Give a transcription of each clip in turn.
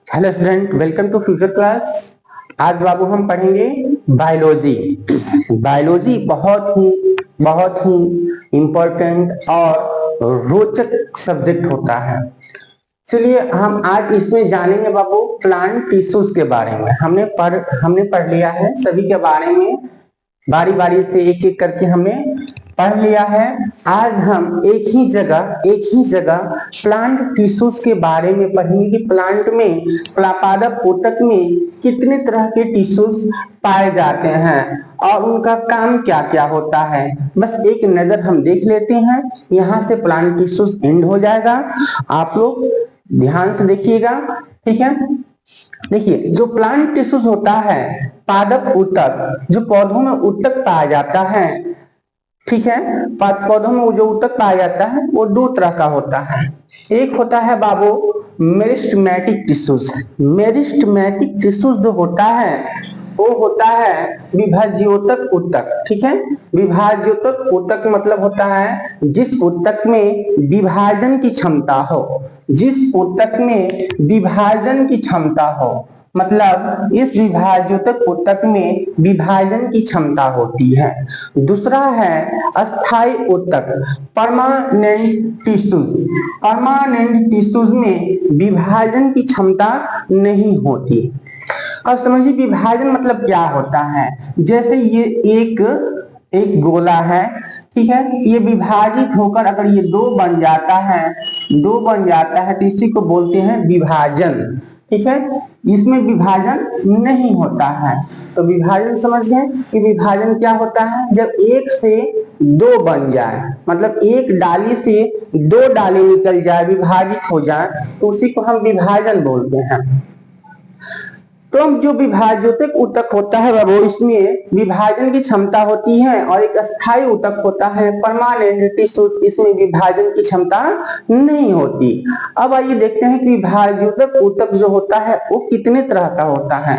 Hello student, welcome to future class. आज बाबू हम पढ़ेंगे बायोलॉजी। बायोलॉजी बहुत ही इम्पोर्टेंट और रोचक सब्जेक्ट होता है। चलिए हम आज इसमें जानेंगे बाबू प्लांट टिश्यूज के बारे में। हमने पढ़ लिया है सभी के बारे में, बारी बारी से एक एक करके हमने पढ़ लिया है। आज हम एक ही जगह प्लांट टिश्यूज के बारे में पढ़ेंगे कि प्लांट में पादप ऊतक में कितने तरह के टिश्यूज पाए जाते हैं और उनका काम क्या क्या होता है। बस एक नजर हम देख लेते हैं, यहाँ से प्लांट टिश्यूज एंड हो जाएगा। आप लोग ध्यान से देखिएगा, ठीक है। देखिए, जो प्लांट टिश्यूज होता है, पादप ऊतक, जो पौधों में ऊतक पाया जाता है, ठीक है। पौधों में जो ऊतक पाया जाता है वो दो तरह का होता है। एक होता है बाबू मेरिस्टेमेटिक टिश्यूज। मेरिस्टेमेटिक टिश्यूज जो होता है वो होता है विभाज्योतक ऊतक, ठीक है। विभाज्योतक ऊतक मतलब होता है जिस ऊतक में विभाजन की क्षमता हो, जिस ऊतक में विभाजन की क्षमता हो, मतलब इस विभाज्योतक ऊतक में विभाजन की क्षमता होती है। दूसरा है अस्थायी ऊतक, परमानेंट टिश्यूज। परमानेंट टिश्यूज में विभाजन की क्षमता नहीं होती। अब समझिए विभाजन मतलब क्या होता है। जैसे ये एक गोला है, ठीक है। ये विभाजित होकर अगर ये दो बन जाता है तो इसी को बोलते हैं विभाजन, ठीक है। इसमें विभाजन नहीं होता है। तो विभाजन समझ गए कि विभाजन क्या होता है, जब एक से दो बन जाए, मतलब एक डाली से दो डाली निकल जाए, विभाजित हो जाए, तो उसी को हम विभाजन बोलते हैं। तो जो विभाज्योतक ऊतक होता है वो इसमें विभाजन की क्षमता होती है, और एक अस्थायी ऊतक होता है परमानेंट टिश्यूज, इसमें विभाजन की क्षमता नहीं होती। अब आइए देखते हैं कि विभाज्योतक ऊतक जो होता है वो कितने तरह का होता है।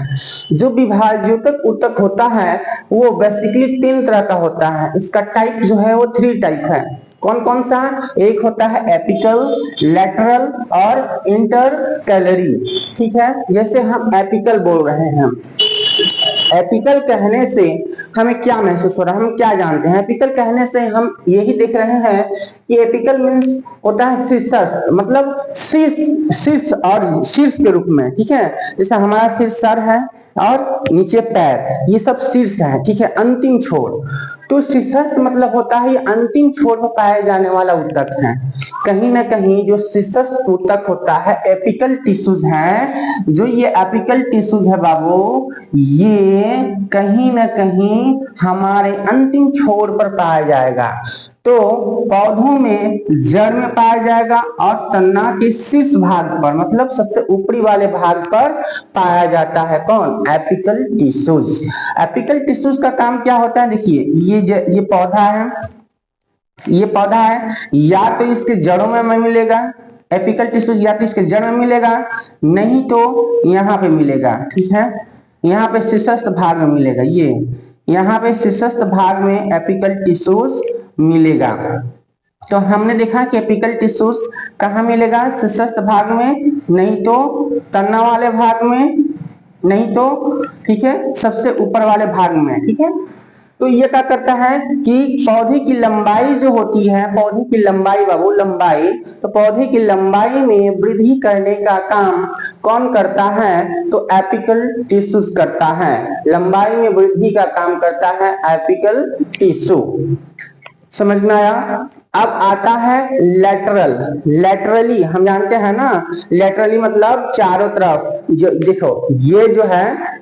जो विभाज्योतक ऊतक होता है वो बेसिकली तीन तरह का होता है। इसका टाइप जो है वो 3 टाइप है। कौन कौन सा? एक होता है एपिकल, लेटरल और इंटरकैलरी, ठीक है। जैसे हम एपिकल बोल रहे हैं, एपिकल कहने से हमें क्या महसूस हो रहा है, हम क्या जानते हैं? एपिकल कहने से हम यही देख रहे हैं कि एपिकल मीन्स होता है शीर्षस्थ, मतलब शीर्ष और शीर्ष के रूप में, ठीक है। जैसे हमारा शीर्ष सर है और नीचे पैर, ये सब शीर्ष है, ठीक है, अंतिम छोर। तो शीर्षस्थ मतलब होता है अंतिम छोर पर पाए जाने वाला ऊतक है। कहीं ना कहीं जो शीर्षस्थ ऊतक होता है एपिकल टिश्यूज है, जो ये एपिकल टिश्यूज है बाबू, ये कहीं ना कहीं हमारे अंतिम छोर पर पाया जाएगा। तो पौधों में जड़ में पाया जाएगा और तना के शीर्ष भाग पर, मतलब सबसे ऊपरी वाले भाग पर पाया जाता है। कौन? Apical tissues. एपिकल टिश्यूज का काम क्या होता है? देखिए ये पौधा है, ये पौधा है, या तो इसके जड़ों में मिलेगा एपिकल टिश्यूज, या तो इसके जड़ में मिलेगा, नहीं तो यहाँ पे मिलेगा, ठीक है। यहाँ पे शीर्षस्थ भाग में मिलेगा, ये यहाँ पे शीर्षस्थ भाग में एपिकल टिश्यूज मिलेगा। तो हमने देखा कि एपिकल टिश्यूज कहाँ मिलेगा? शीर्षस्थ भाग में, नहीं तो तना वाले भाग में, नहीं तो, ठीक है, सबसे ऊपर वाले भाग में, ठीक है। तो ये क्या करता है कि पौधे की लंबाई जो होती है, पौधे की लंबाई बाबू, लंबाई, तो पौधे की लंबाई में वृद्धि करने का काम कौन करता है? तो एपिकल टिश्यूज करता है। लंबाई में वृद्धि का काम करता है एपिकल टिश्यू। समझ में आया? अब आता है लेटरल। लेटरली हम जानते हैं ना, लेटरली मतलब चारों तरफ। जो देखो ये जो है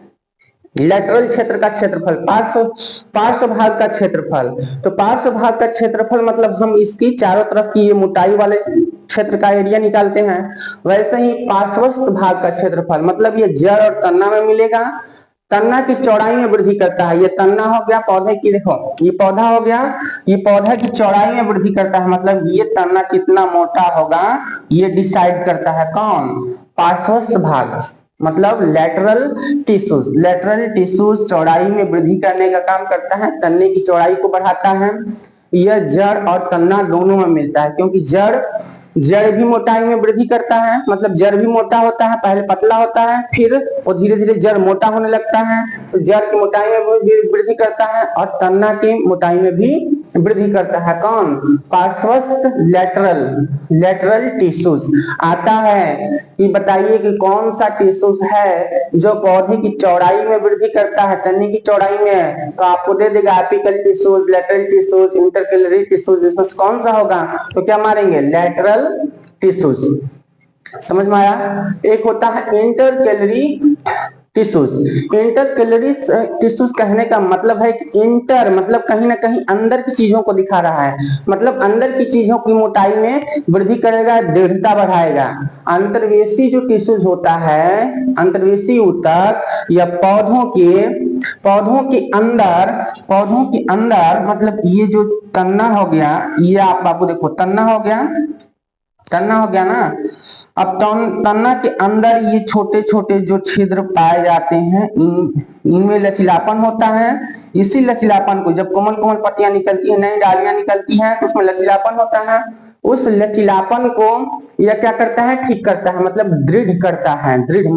लेटरल क्षेत्र का क्षेत्रफल, पार्श्व भाग का क्षेत्रफल। तो पार्श्व भाग का क्षेत्रफल मतलब हम इसकी चारों तरफ की ये मोटाई वाले क्षेत्र का एरिया निकालते हैं। वैसे ही पार्श्वस्थ भाग का क्षेत्रफल मतलब ये जड़ और तना में मिलेगा। तना की चौड़ाई में वृद्धि करता है। ये तना हो गया पौधे की, देखो ये पौधा हो गया, ये पौधा की चौड़ाई में वृद्धि करता है, मतलब ये तना कितना मोटा होगा ये डिसाइड करता है कौन? पार्श्वस्थ भाग, मतलब लेटरल टिश्यूज। लेटरल टिश्यूज चौड़ाई में वृद्धि करने का काम करता है, तन्ने की चौड़ाई को बढ़ाता है। यह जड़ और तना दोनों में मिलता है, क्योंकि जड़ जड़ भी मोटाई में वृद्धि करता है, मतलब जड़ भी मोटा होता है, पहले पतला होता है, फिर वो धीरे धीरे जड़ मोटा होने लगता है, तो जड़ की मोटाई में वृद्धि करता है और तना की मोटाई में भी वृद्धि करता है। कौन? पार्श्वस्थ लेटरल टिश्यूज। आता है कि बताइए कि कौन सा टिश्यूज है जो पौधे की चौड़ाई में वृद्धि करता है, तने की चौड़ाई में? तो आपको दे देगा apical tissues, lateral tissues, intercalary tissues. इसमें कौन सा होगा? तो क्या मारेंगे? Lateral tissues. समझ में आया? एक होता है इंटरकेलरी टिश्यूज। इंटरकेलरी टिश्यूज कहने का मतलब है कि इंटर मतलब कहीं ना कहीं अंदर की चीजों को दिखा रहा है, मतलब अंदर की चीजों की मोटाई में वृद्धि करेगा, दृढ़ता बढ़ाएगा। अंतर्वेशी जो टिश्यूज होता है, अंतर्वेशी ऊतक या पौधों के अंदर मतलब ये जो तना हो गया, ये आप बाबू देखो तना हो गया ना। अब तना के अंदर ये छोटे छोटे जो छिद्र पाए जाते हैं, इनमें लचीलापन होता है। इसी लचीलापन को जब कोमल कोमल पत्तियां निकलती है, नई डालियां निकलती हैं, तो उसमें लचीलापन होता है। उस लचीलापन को यह क्या करता है? ठीक करता है, मतलब दृढ़ करता है, दृढ़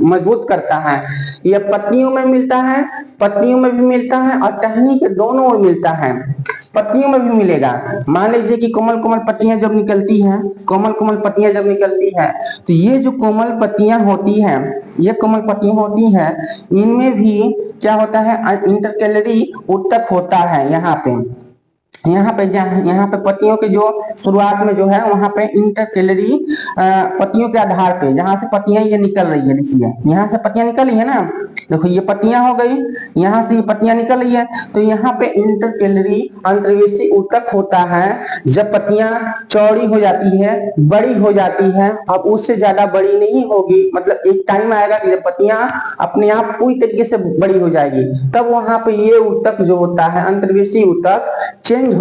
मजबूत करता है। यह पत्तियों में मिलता है, पत्तियों में भी मिलता है और टहनी के दोनों ओर मिलता है। पत्तियों में भी मिलेगा। मान लीजिए कि कोमल कोमल पत्तियां जब निकलती हैं, तो ये जो कोमल पत्तियां होती हैं, इनमें भी क्या होता है? इंटरकेलरी ऊतक होता है। यहाँ पे पत्तियों के जो शुरुआत में जो है, वहां पे इंटरकेलरी पत्तियों के आधार पे जहां से पत्तियां ये निकल रही है, देखिए यहाँ से पत्तियां निकल रही है ना, देखो ये पत्तियां हो गई, यहाँ से ये पत्तियां निकल रही है, तो यहाँ पे इंटरकेलरी अंतर्वेशी ऊतक होता है। जब पत्तियां चौड़ी हो जाती है, बड़ी हो जाती है, अब उससे ज्यादा बड़ी नहीं होगी, मतलब एक टाइम आएगा कि जब पत्तियां अपने आप पूरी तरीके से बड़ी हो जाएगी, तब वहां पे ये ऊतक जो होता है, अंतर्वेशी ऊतक, चेंज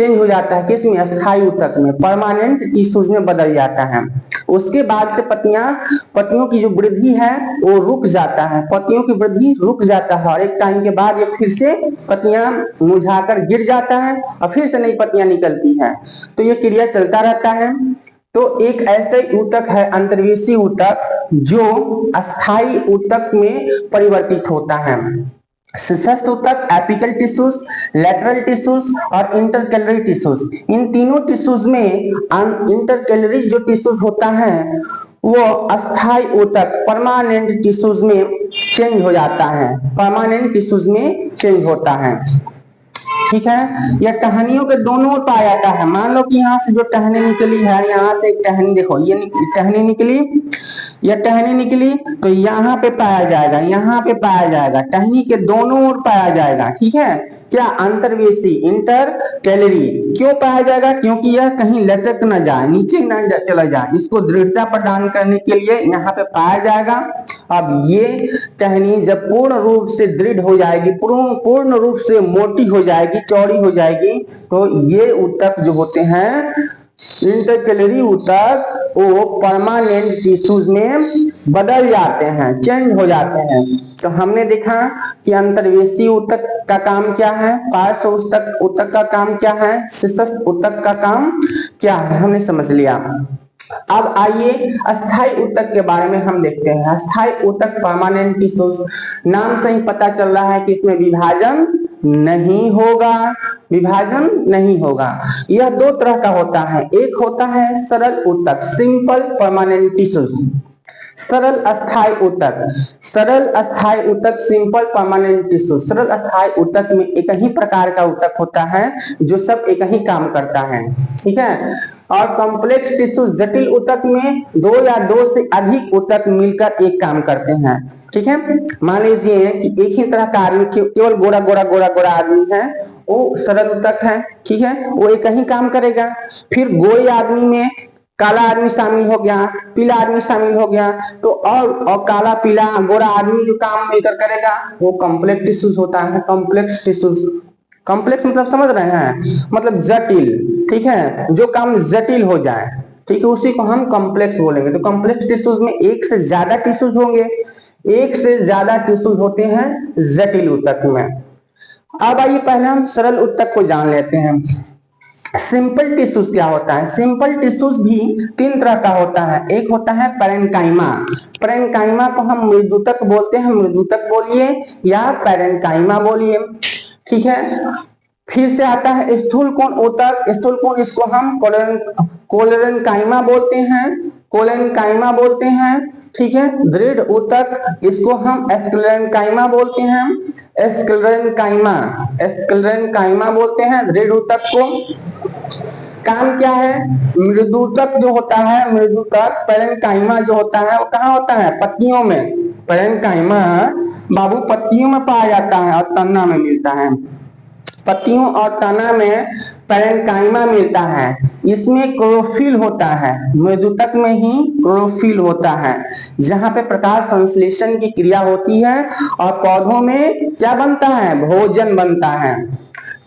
हो जाता है। किसमें? अस्थायी ऊतक में, परमानेंट टिश्यूज में बदल जाता है। उसके बाद से पत्तियों की जो वृद्धि है वो रुक जाता है, पत्तियों की वृद्धि रुक जाता है और एक टाइम के बाद ये फिर से पत्तियां मुरझाकर गिर जाता है और फिर से नई पत्तियां निकलती हैं। तो ये क्रिया चलता रहता है। तो एक ऐसे ऊतक है अंतर्वेशी ऊतक जो अस्थायी ऊतक में परिवर्तित होता है। शीर्षस्थ ऊतक, एपिकल टिश्यूज, लेटरल टिश्यूज और इंटरकेलरी टिश्यूज। इन तीनों टिश्यूज में इंटरकेलरी जो टिश्यूज होता है वो अस्थायी ऊतक परमानेंट टिश्यूज में चेंज हो जाता है, परमानेंट टिश्यूज में चेंज होता है। ठीक है, यह टहनियों के दोनों ओर पाया जाता है। मान लो कि यहाँ से जो टहनी निकली है, यहाँ से एक टहनी, देखो ये टहनी निकली, यह टहनी निकली, तो यहाँ पे पाया जाएगा, टहनी के दोनों ओर पाया जाएगा। ठीक है, क्या? अंतर्वेशी, इंटरकेलरी। क्यों पाया जाएगा? क्योंकि यह कहीं लचक न जाए, नीचे न चला जाए, इसको दृढ़ता प्रदान करने के लिए यहाँ पे पाया जाएगा। अब ये टहनी जब पूर्ण रूप से दृढ़ हो जाएगी, पूर्ण रूप से मोटी हो जाएगी, चौड़ी हो जाएगी, तो ये ऊतक जो होते हैं इंटरकेलरी ऊतक, वो परमानेंट टिश्यूज में बदल जाते हैं, चेंज हो जाते हैं। तो हमने देखा कि अंतर्वेशी ऊतक का काम क्या है, पार्श्व ऊतक का काम क्या है, शीर्षस्थ ऊतक का काम क्या है, हमने समझ लिया। अब आइए अस्थायी ऊतक के बारे में हम देखते हैं। अस्थायी ऊतक परमानेंट टिश्यूज, नाम से ही पता चल रहा है कि इसमें विभाजन नहीं होगा। यह दो तरह का होता है, एक होता है सरल ऊतक, सिंपल परमानेंट टिश्यूज, सरल अस्थायी ऊतक, सिंपल परमानेंट टिश्यू। सरल अस्थायी ऊतक में एक ही प्रकार का ऊतक होता है जो सब एक ही काम करता है। ठीक है, और कॉम्प्लेक्स टिश्यू, जटिल ऊतक में दो या दो से अधिक ऊतक मिलकर एक काम करते हैं। ठीक है, मान लीजिए कि एक ही तरह का आदमी, केवल गोरा आदमी है, वो सरल ऊतक है। ठीक है, वो एक ही काम करेगा। फिर गोरे आदमी में काला आदमी शामिल हो गया, पीला आदमी शामिल हो गया, तो और काला पीला गोरा आदमी जो काम मिलकर करेगा वो कॉम्प्लेक्स टिश्यूज होता है। कॉम्प्लेक्स टिश्यूज, कॉम्प्लेक्स मतलब समझ रहे हैं, मतलब जटिल। ठीक है, जो काम जटिल हो जाए, ठीक है, उसी को हम कॉम्प्लेक्स बोलेंगे। तो कॉम्प्लेक्स टिश्यूज में एक से ज्यादा टिश्यूज होंगे, एक से ज्यादा टिश्यूज होते हैं जटिल ऊतक में। अब आइए पहले हम सरल ऊतक को जान लेते हैं। सिंपल टिश्यूज क्या होता है? सिंपल टिश्यूज भी तीन तरह का होता है। एक होता है पैरेन्काइमा। पैरेन्काइमा को हम मृदुतक बोलते हैं, मृदुतक बोलिए या पैरेन्काइमा बोलिए, ठीक है। फिर से आता है स्थूल कोण ऊतक। स्थूल कोण इसको हम कोलेरेन्काइमा बोलते हैं, कोलेरेन्काइमा बोलते हैं, ठीक है। दृढ़ ऊतक इसको हम स्क्लेरेन्काइमा बोलते हैं, स्क्लेरेन्काइमा, स्क्लेरेन्काइमा बोलते हैं दृढ़ ऊतक को। काम क्या है? मृदुतक जो होता है, मृदुतक पैरेन्काइमा जो होता है वो कहाँ होता है? पत्तियों में। पैरेन्काइमा बाबू पत्तियों में पाया जाता है और तना में मिलता है। पत्तियों और तना में पैरेन्काइमा मिलता है। इसमें क्लोरोफिल होता है, मृदुतक में ही क्लोरोफिल होता है, जहां पे प्रकाश संश्लेषण की क्रिया होती है और पौधों में क्या बनता है? भोजन बनता है,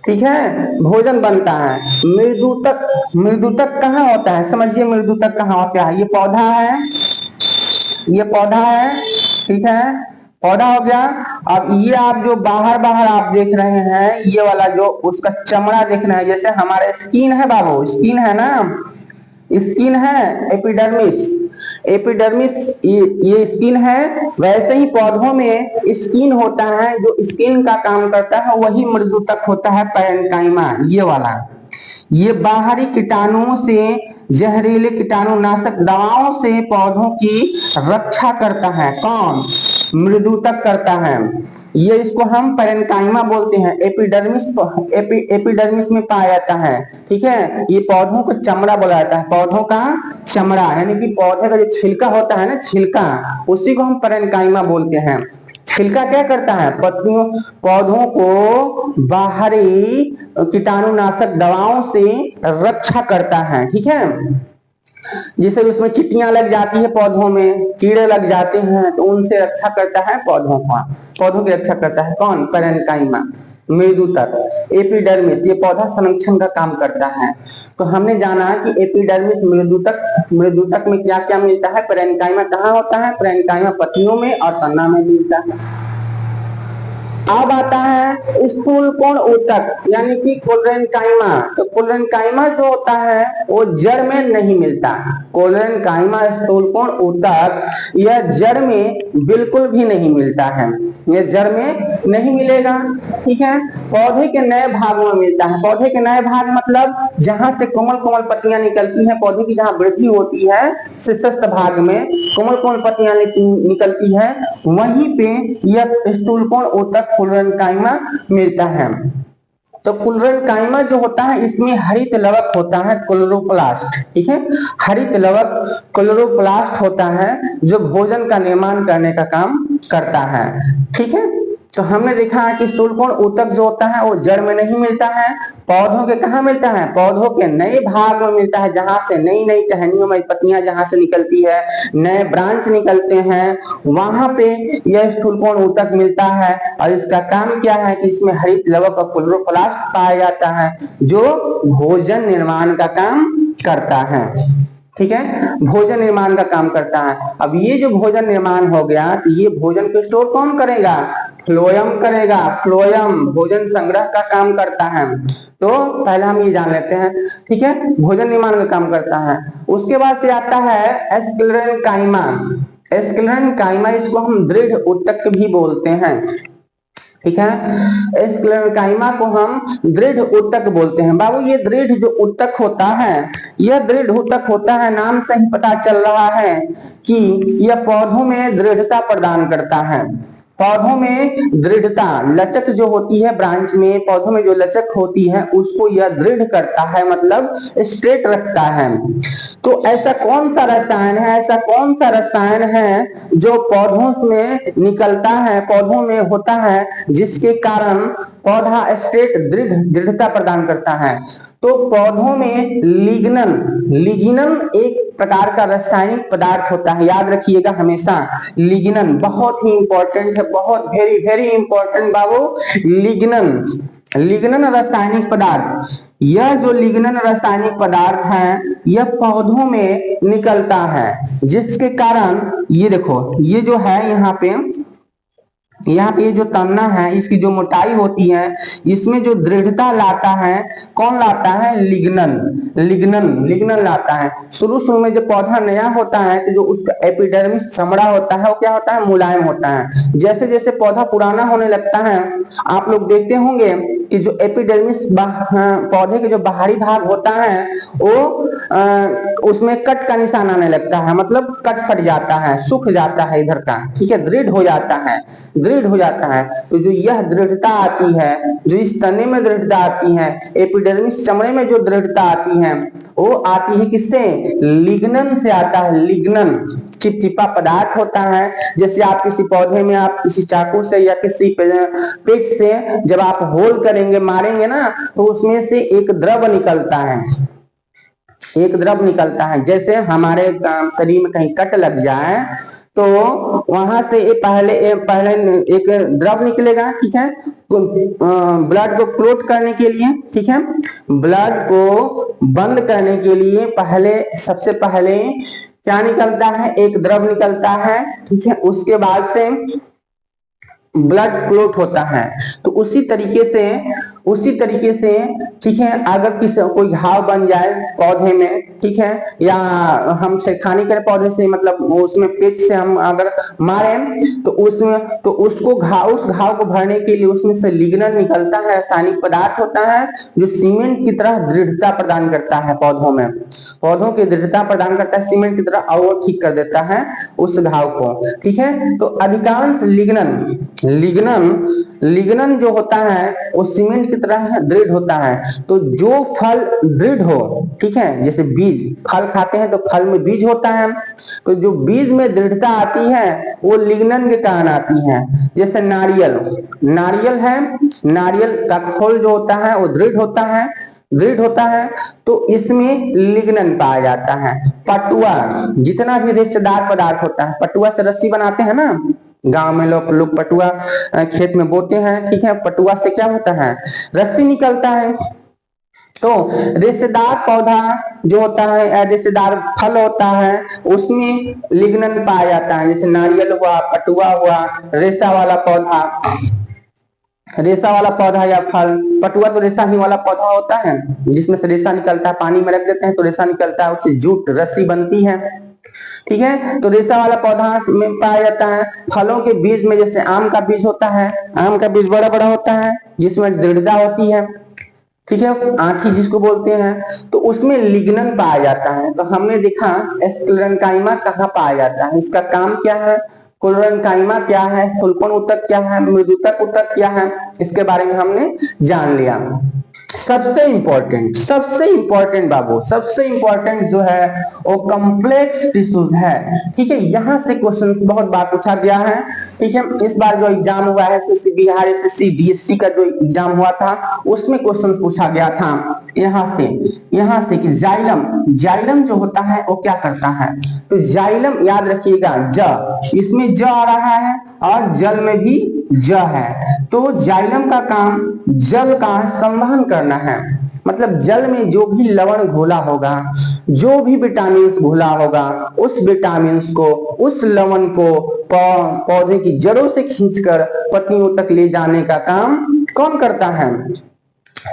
ठीक है, भोजन बनता है। मृदुतक, मृदुतक कहाँ होता है? समझिए मृदुतक कहाँ होता है। ये पौधा है, ये पौधा है, ठीक है, पौधा हो गया। अब ये आप जो बाहर बाहर आप देख रहे हैं, ये वाला जो उसका चमड़ा देख रहे हैं, जैसे हमारे स्किन है बाबू, स्किन है ना, स्किन है, एपिडर्मिस, एपिडर्मिस ये स्किन है। वैसे ही पौधों में स्किन होता है, जो स्किन का काम करता है वही मृदुतक होता है पैरेन्काइमा, ये वाला। ये बाहरी कीटाणुओं से, जहरीले कीटाणुनाशक दवाओं से पौधों की रक्षा करता है। कौन? मृदुतक करता है। ये इसको हम पैरेन्काइमा बोलते हैं। एपिडर्मिस एपिडर्मिस में पाया जाता है, ठीक है। ये पौधों को चमड़ा बोला जाता है, पौधों का चमड़ा, यानी कि पौधे का जो छिलका होता है ना, छिलका, उसी को हम पैरेन्काइमा बोलते हैं। छिलका क्या करता है? पत्तियों, पौधों को बाहरी कीटाणुनाशक दवाओं से रक्षा करता है, ठीक है। जैसे उसमें चिट्टियां लग जाती है, पौधों में कीड़े लग जाते हैं, तो उनसे रक्षा करता है पौधों का, पौधों की रक्षा करता है। कौन? पैरेन्काइमा। मृदुतक, एपिडर्मिस ये पौधा संरक्षण का काम करता है। तो हमने जाना कि एपिडर्मिस, मृदुतक, मृदुतक में क्या क्या मिलता है? पैरेन्काइमा कहाँ होता है? पैरेन्काइमा पत्तियों में और तना में मिलता है। अब आता है स्थूल कोण ऊतक, यानी कि कोलेरेन्काइमा। तो कोलेरेन्काइमा जो होता है वो जड़ में नहीं मिलता। कोलेरेन्काइमा स्थूल कोण ऊतक यह जड़ में बिल्कुल भी नहीं मिलता है, ये जड़ में नहीं मिलेगा, ठीक है। पौधे के नए भागों में मिलता है। पौधे के नए भाग मतलब जहां से कोमल कोमल पत्तियां निकलती हैं, पौधे की जहां वृद्धि होती है, शीर्षस्थ भाग में कोमल कोमल पत्तियां निकलती है, वहीं पे यह स्थूल कोण ऊतक कोलेरेन्काइमा मिलता है। तो कोलेरेन्काइमा जो होता है इसमें हरित लवक होता है, क्लोरोप्लास्ट, ठीक है। हरित लवक क्लोरोप्लास्ट होता है जो भोजन का निर्माण करने का काम करता है, ठीक है। तो हमने देखा है कि स्थूल कोण ऊतक जो होता है वो जड़ में नहीं मिलता है, पौधों के कहाँ मिलता है? पौधों के नए भाग में मिलता है, जहां से नई नई टहनियों में पत्तियां जहां से निकलती है, नए ब्रांच निकलते हैं, वहां पे यह स्थूल कोण ऊतक मिलता है। और इसका काम क्या है कि इसमें हरित लवक और क्लोरोप्लास्ट पाया जाता है जो भोजन निर्माण का काम करता है, ठीक है, भोजन निर्माण का काम करता है। अब ये जो भोजन निर्माण हो गया, तो ये भोजन को स्टोर कौन करेगा? फ्लोएम करेगा। फ्लोएम भोजन संग्रह का काम करता है। तो पहले हम ये जान लेते हैं, ठीक है, भोजन निर्माण का काम करता है। उसके बाद से आता है स्क्लेरेन्काइमा। स्क्लेरेन्काइमा इसको हम दृढ़ ऊतक भी बोलते हैं, ठीक है। स्क्लेरेन्काइमा को हम दृढ़ ऊतक बोलते हैं। बाबू ये दृढ़ जो ऊतक होता है, यह दृढ़ ऊतक होता है, नाम से ही पता चल रहा है कि यह पौधों में दृढ़ता प्रदान करता है। पौधों में दृढ़ता, लचक जो होती है ब्रांच में, पौधों में जो लचक होती है उसको यह दृढ़ करता है, मतलब स्ट्रेट रखता है। तो ऐसा कौन सा रसायन है, ऐसा कौन सा रसायन है जो पौधों में निकलता है, पौधों में होता है, जिसके कारण पौधा स्ट्रेट दृढ़ता प्रदान करता है? तो पौधों में लिग्नन, लिग्नन एक प्रकार का रासायनिक पदार्थ होता है, याद रखिएगा हमेशा। लिग्नन बहुत ही इंपॉर्टेंट है, बहुत वेरी वेरी इंपॉर्टेंट बाबू। लिग्नन, लिग्नन रासायनिक पदार्थ, यह जो लिग्नन रासायनिक पदार्थ है यह पौधों में निकलता है, जिसके कारण ये देखो, ये जो है यहाँ पे यहाँ पे ये जो तना है इसकी जो मोटाई होती है, इसमें जो दृढ़ता लाता है कौन लाता है, लिग्नन। लिग्नन लाता है। शुरू शुरू में जब पौधा नया होता है तो जो उसका एपिडर्मिस चमड़ा होता है वो क्या होता है, मुलायम होता है। जैसे जैसे पौधा पुराना होने लगता है आप लोग देखते होंगे कि जो एपिडर्मिस पौधे के जो बाहरी भाग होता है वो उसमें कट का निशान आने लगता है, मतलब कट फट जाता है, सूख जाता है इधर का, ठीक है, दृढ़ हो जाता है, दृढ़ हो जाता है। तो जो यह दृढ़ता आती है, जो इस तने में दृढ़ता आती है, एपिडर्मिस चमड़े में जो दृढ़ता आती है वो आती है किससे, लिग्नन से आता है। लिग्नन चिपचिपा पदार्थ होता है। जैसे आप किसी पौधे में आप किसी चाकू से या किसी पेच से जब आप होल करेंगे, मारेंगे ना, तो उसमें से एक द्रव निकलता है, एक द्रव निकलता है। जैसे हमारे शरीर में कहीं कट लग जाए तो वहां से पहले एक द्रव निकलेगा, ठीक है, ब्लड को क्लोट करने के लिए, ठीक है, ब्लड को बंद करने के लिए पहले सबसे पहले क्या निकलता है, एक द्रव निकलता है, ठीक है, उसके बाद से ब्लड क्लोट होता है। तो उसी तरीके से ठीक है, अगर किसी कोई घाव बन जाए पौधे में, ठीक है, या हम छेड़खानी करें पौधे से, मतलब उसमें पेच से हम अगर मारे तो उस घाव को भरने के लिए उसमें से लिग्नन निकलता है, रासायनिक पदार्थ होता है जो सीमेंट की तरह दृढ़ता प्रदान करता है पौधों की दृढ़ता प्रदान करता है सीमेंट की तरह, और ठीक कर देता है उस घाव को, ठीक है। तो अधिकांश लिग्नन जो होता है वो सीमेंट की तरह दृढ़ होता है। तो जो फल दृढ़ हो, ठीक है, जैसे बीज, फल खाते हैं तो फल में बीज होता है, तो जो बीज में दृढ़ता आती है वो लिग्नन के कारण आती है। जैसे नारियल है, नारियल का खोल जो होता है वो दृढ़ होता है, तो इसमें लिग्नन पाया जाता है। पटुआ, जितना भी रेशेदार पदार्थ होता है, पटुआ से रस्सी बनाते हैं ना, गांव में लोग पटुआ खेत में बोते हैं, ठीक है, पटुआ से क्या होता है, रस्सी निकलता है। तो रेशेदार पौधा जो होता है, रेशेदार फल होता है, उसमें लिग्नन पाया जाता है। जैसे नारियल हुआ, पटुआ हुआ, रेशा वाला पौधा या फल। पटुआ तो रेशा ही वाला पौधा होता है जिसमें से रेशा निकलता है, पानी में रख देते हैं तो रेशा निकलता है, उससे जूट रस्सी बनती है, ठीक है। तो रेशा वाला पौधा में पाया जाता है। फलों के बीज में जैसे आम का बीज होता है, आम का बीज बड़ा बड़ा होता है जिसमें दृढ़ता होती है, ठीक है, आंठी जिसको बोलते हैं, तो उसमें लिग्नन पाया जाता है। तो हमने देखा स्क्लेरेंकाइमा कहाँ पाया जाता है, इसका काम क्या है, क्लोरेंकाइमा क्या है, स्थूलपन ऊतक क्या है, मृदुतक ऊतक क्या है, इसके बारे में हमने जान लिया। सबसे इंपॉर्टेंट बाबू, सबसे इंपॉर्टेंट जो है वो कॉम्प्लेक्स टिश्यूज है, ठीक है। यहां से क्वेश्चन बहुत बार पूछा गया है, ठीक है। इस बार जो एग्जाम हुआ है एसएससी बिहार, एसएससी डीएससी का जो एग्जाम हुआ था उसमें क्वेश्चन पूछा गया था यहाँ से कि जाइलम जो होता है वो क्या करता है। तो जाइलम याद रखिएगा, इसमें ज आ रहा है और जल में भी ज है। तो जाइलम का काम जल का संवहन करना है, मतलब जल में जो भी लवण घोला होगा, जो भी विटामिन घोला होगा, उस विटामिन को, उस लवण को पौधे की जड़ों से खींचकर पत्तियों तक ले जाने का काम कौन करता है,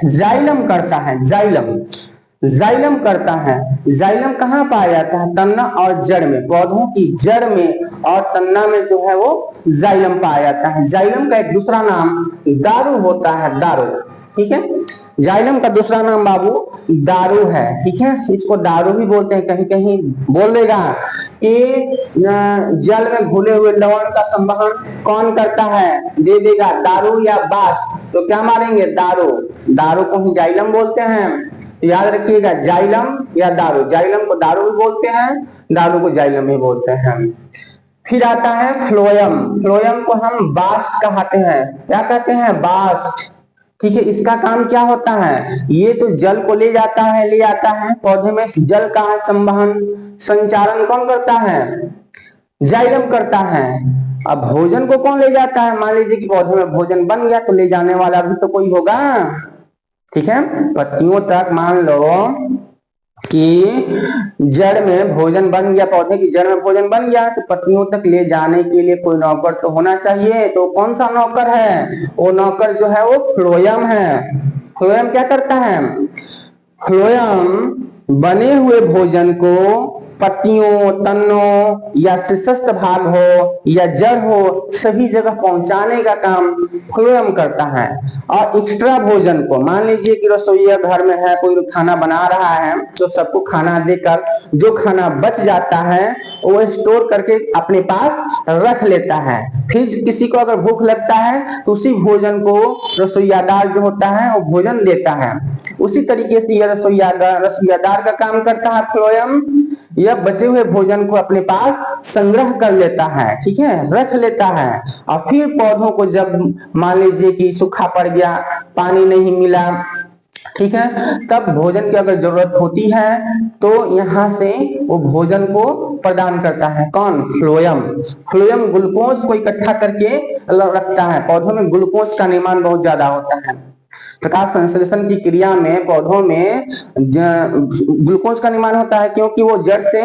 जाइलम करता है। जाइलम करता है। जाइलम कहाँ पाया जाता है, तना और जड़ में, पौधों की जड़ में और तना में जो है वो जाइलम पाया जाता है। जाइलम का एक दूसरा नाम दारू होता है, दारू, ठीक है। जाइलम का दूसरा नाम बाबू दारू है, ठीक है, इसको दारू भी बोलते हैं। कहीं कहीं बोल देगा कि जल में घुले हुए लवण का संवहन कौन करता है, दे देगा दारू या बाष्प, तो क्या मारेंगे, दारू को ही जाइलम बोलते हैं। याद रखिएगा, जाइलम या दारू, जाइलम को दारू भी बोलते हैं, दारू को जाइलम भी बोलते हैं। फिर आता है फ्लोयम को हम बास्ट कहते हैं। क्या कहते हैं, बास्ट, ठीक है। इसका काम क्या होता है, ये तो जल को ले आता है पौधे में, जल का संवहन संचारण कौन करता है, जाइलम करता है। अब भोजन को कौन ले जाता है, मान लीजिए कि पौधे में भोजन बन गया तो ले जाने वाला भी तो कोई होगा, ठीक है। पत्तियों तक मान लो कि जड़ में भोजन बन गया, पौधे की जड़ में भोजन बन गया तो पत्तियों तक ले जाने के लिए कोई नौकर तो होना चाहिए। तो कौन सा नौकर है? वो नौकर जो है वो फ्लोएम है। फ्लोएम क्या करता है? फ्लोएम बने हुए भोजन को पत्तियों, तनों या शीर्षस्थ भाग हो या जड़ हो, सभी जगह पहुंचाने का काम फ्लोएम करता है। और एक्स्ट्रा भोजन को, मान लीजिए कि रसोईया घर में है, कोई खाना बना रहा है तो सबको खाना देकर जो खाना बच जाता है वो स्टोर करके अपने पास रख लेता है। फिर किसी को अगर भूख लगता है तो उसी भोजन को रसोईयादार जो होता है वो भोजन देता है। उसी तरीके से यह रसोईयादार का काम करता है फ्लोएम। यह बचे हुए भोजन को अपने पास संग्रह कर लेता है, ठीक है, रख लेता है। और फिर पौधों को जब मान लीजिए कि सूखा पड़ गया, पानी नहीं मिला, ठीक है, तब भोजन की अगर जरूरत होती है तो यहाँ से वो भोजन को प्रदान करता है। कौन? फ्लोएम। फ्लोएम ग्लूकोज को इकट्ठा करके रखता है। पौधों में ग्लूकोज का निर्माण बहुत ज्यादा होता है। प्रकाश संश्लेषण की क्रिया में पौधों में ग्लूकोज का निर्माण होता है, क्योंकि वो जड़ से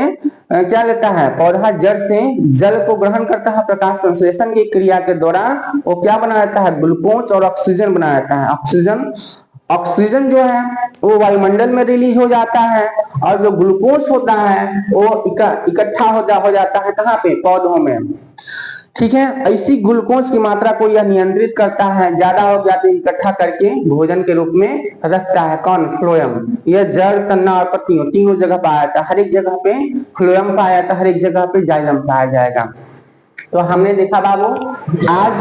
क्या लेता है? पौधा जड़ से जल को ग्रहण करता है। प्रकाश संश्लेषण की क्रिया के दौरान वो क्या बना देता है? ग्लूकोज और ऑक्सीजन बना देता है। ऑक्सीजन जो है वो वायुमंडल में रिलीज हो जाता है और जो ग्लूकोज होता है वो इकट्ठा हो जाता है कहाँ पे? पौधों में, ठीक है। ऐसी ग्लूकोज की मात्रा को यह नियंत्रित करता है, ज्यादा हो गया तो इकट्ठा करके भोजन के रूप में रखता है। कौन? फ्लोएम। यह जड़, तना और पत्तियों तीनों जगह पाया जाता है। हर एक जगह पे फ्लोएम पाया जाता है, हर एक जगह पे जाइलम पाया जाएगा। तो हमने देखा बाबू आज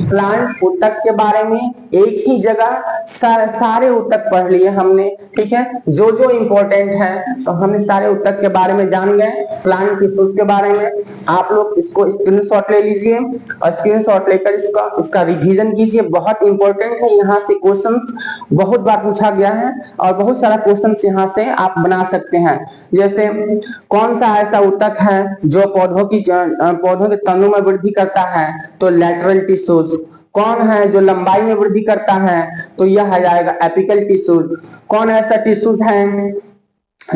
प्लांट ऊतक के बारे में, एक ही जगह सारे ऊतक पढ़ लिए हमने, ठीक है। जो जो इम्पोर्टेंट है तो हमने सारे ऊतक के बारे में जान गए। प्लांट टिश्यूज के बारे में आप लोग इसको स्क्रीनशॉट ले लीजिए और स्क्रीनशॉट लेकर इसका रिवीजन कीजिए। बहुत इंपॉर्टेंट है, यहाँ से क्वेश्चंस बहुत बार पूछा गया है और बहुत सारा क्वेश्चंस यहाँ से आप बना सकते हैं। जैसे कौन सा ऐसा ऊतक है जो पौधों के तनों में वृद्धि करता है? तो लैटरल टिश्यूज। कौन है जो लंबाई में वृद्धि करता है? तो यह आ जाएगा एपिकल टिश्यूज। कौन ऐसा टिश्यूज है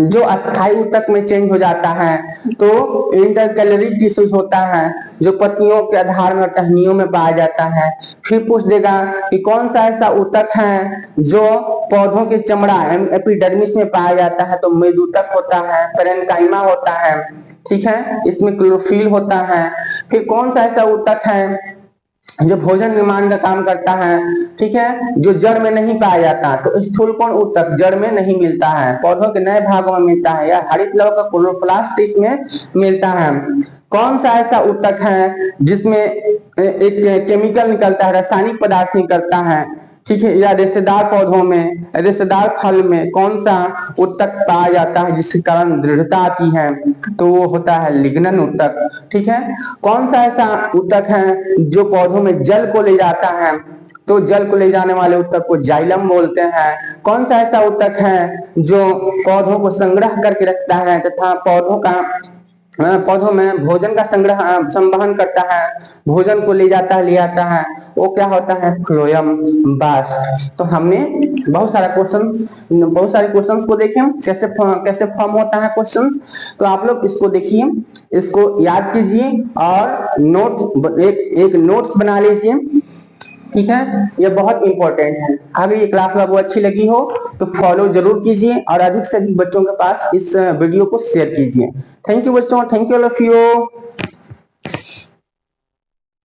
जो अस्थायी ऊतक में चेंज हो जाता है? तो इंटरकैलरी टिश्यूज होता है जो पत्तियों के आधार में टहनियों में पाया जाता है। फिर पूछ देगा कि कौन सा ऐसा ऊतक है जो पौधों के चमड़ा एपिडर्मिस में पाया जाता है? तो मेदूतक होता है, पेरेन्काइमा होता है, ठीक है, इसमें क्लोरोफिल होता है। फिर कौन सा ऐसा ऊतक है जो भोजन निर्माण का काम करता है, ठीक है, जो जड़ में नहीं पाया जाता? तो स्थूलकोण ऊतक जड़ में नहीं मिलता है, पौधों के नए भागों में मिलता है, या हरित लव का क्लोरोप्लास्ट इसमें मिलता है। कौन सा ऐसा ऊतक है जिसमें एक केमिकल निकलता है, रासायनिक पदार्थ निकलता है, ठीक है, या रेशेदार पौधों में, रेशेदार फल में कौन सा ऊतक पाया जाता है जिसके कारण दृढ़ता आती है? तो वो होता है लिग्नन ऊतक, ठीक है। कौन सा ऐसा ऊतक है जो पौधों में जल को ले जाता है? तो जल को ले जाने वाले ऊतक को जाइलम बोलते हैं। कौन सा ऐसा ऊतक है जो पौधों को संग्रह करके रखता है तथा पौधों में भोजन का संवहन करता है, भोजन को ले आता है, वो क्या होता है? Phloem bast. तो हमने बहुत सारे क्वेश्चंस को देखे कैसे फॉर्म होता है क्वेश्चंस। तो आप लोग इसको देखिए, इसको याद कीजिए और एक नोट्स बना लीजिए, ठीक है। ये बहुत इंपॉर्टेंट है। अगर ये क्लास आपको अच्छी लगी हो तो फॉलो जरूर कीजिए और अधिक से अधिक बच्चों के पास इस वीडियो को शेयर कीजिए। थैंक यू बच्चों, thank you all of you.